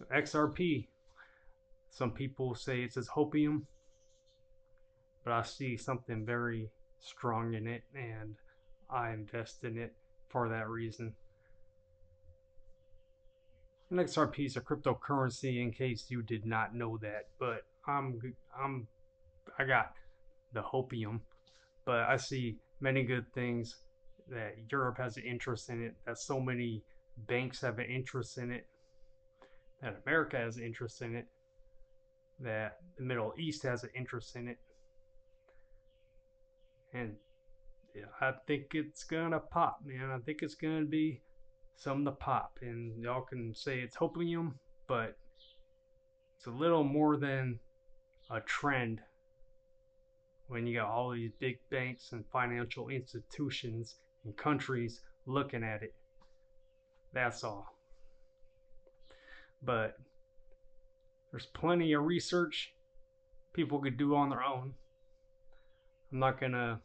XRP. Some people say it's as hopium, but I see something very strong in it, and I invest in it for that reason. And XRP is a cryptocurrency, in case you did not know that. But I got the hopium, but I see many good things that Europe has an interest in it, that so many banks have an interest in it, that America has an interest in it, that the Middle East has an interest in it. And yeah, I think it's gonna pop, man. I think it's gonna be something to pop. And y'all can say it's hopium, but it's a little more than a trend when you got all these big banks and financial institutions and countries looking at it. That's all. But there's plenty of research people could do on their own. I'm not gonna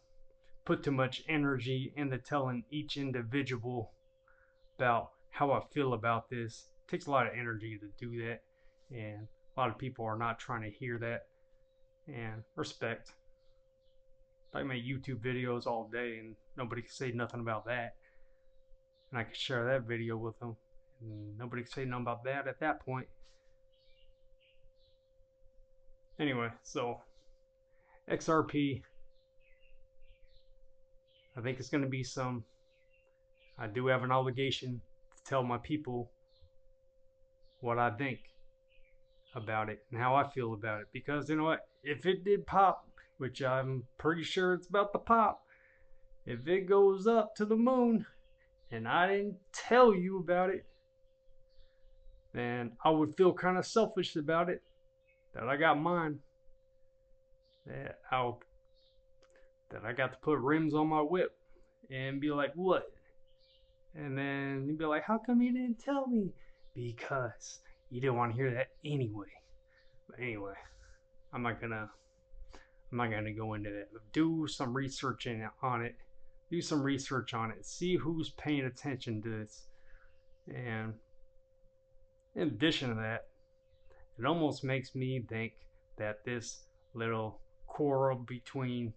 put too much energy into telling each individual about how I feel about this. It takes a lot of energy to do that, and a lot of people are not trying to hear that. And respect. I make YouTube videos all day, and nobody can say nothing about that. And I can share that video with them, and nobody can say nothing about that at that point. Anyway, so XRP, I think it's going to be some. I do have an obligation to tell my people what I think about it and how I feel about it. Because you know what? If it did pop, which I'm pretty sure it's about to pop, if it goes up to the moon and I didn't tell you about it, then I would feel kind of selfish about it, that I got mine, that I got to put rims on my whip and be like, what? And then you'd be like, how come you didn't tell me? Because you didn't want to hear that anyway. But anyway, I'm not gonna go into that. Do some research on it. Do some research on it. See who's paying attention to this. And in addition to that, it almost makes me think that this little quarrel between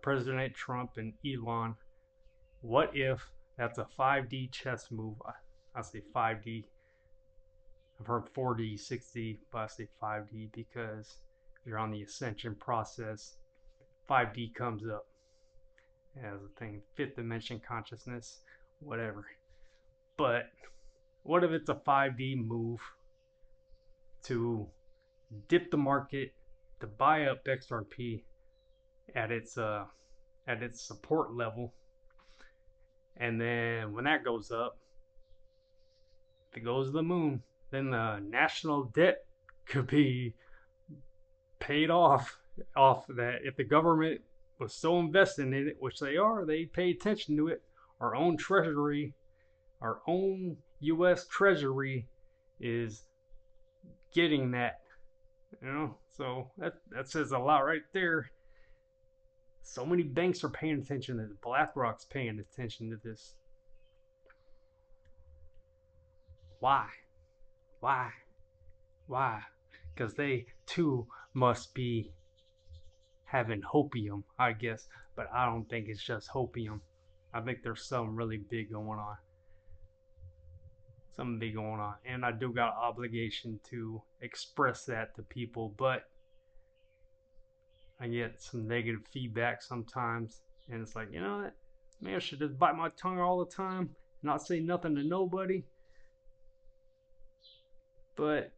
President Trump and Elon, what if that's a 5D chess move? I say 5D. I've heard 4D, 6D, but I say 5D because you're on the ascension process. 5D comes up as a thing, fifth dimension consciousness, whatever. But what if it's a 5D move to dip the market, to buy up XRP at its support level, and then when that goes up, if it goes to the moon, then the national debt could be paid off that. If the government was so invested in it, which they are, they pay attention to it. Our own treasury, our own U.S. Treasury is getting that, so that says a lot right there. So many banks are paying attention to this. BlackRock's paying attention to this. Why? Why? Why? Because they too must be having hopium, I guess. But I don't think it's just hopium. I think there's something really big going on. Something big going on. And I do got an obligation to express that to people, but I get some negative feedback sometimes, and it's like, what? Maybe I should just bite my tongue all the time, not say nothing to nobody. But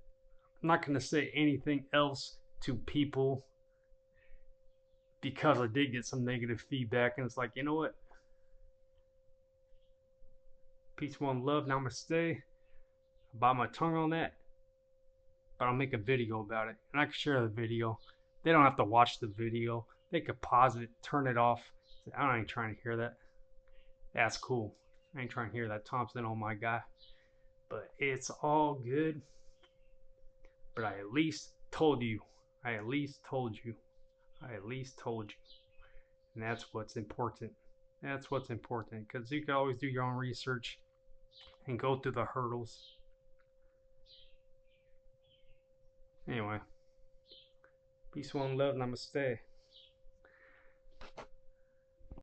I'm not going to say anything else to people because I did get some negative feedback, and it's like, you know what? Peace, one, love, namaste. I bite my tongue on that, but I'll make a video about it, and I can share the video. They don't have to watch the video. They could pause it, turn it off. I ain't trying to hear that. That's cool. I ain't trying to hear that Thompson, oh my guy. But it's all good. But I at least told you. I at least told you. And that's what's important. That's what's important. Because you can always do your own research and go through the hurdles. Peace, one love, namaste.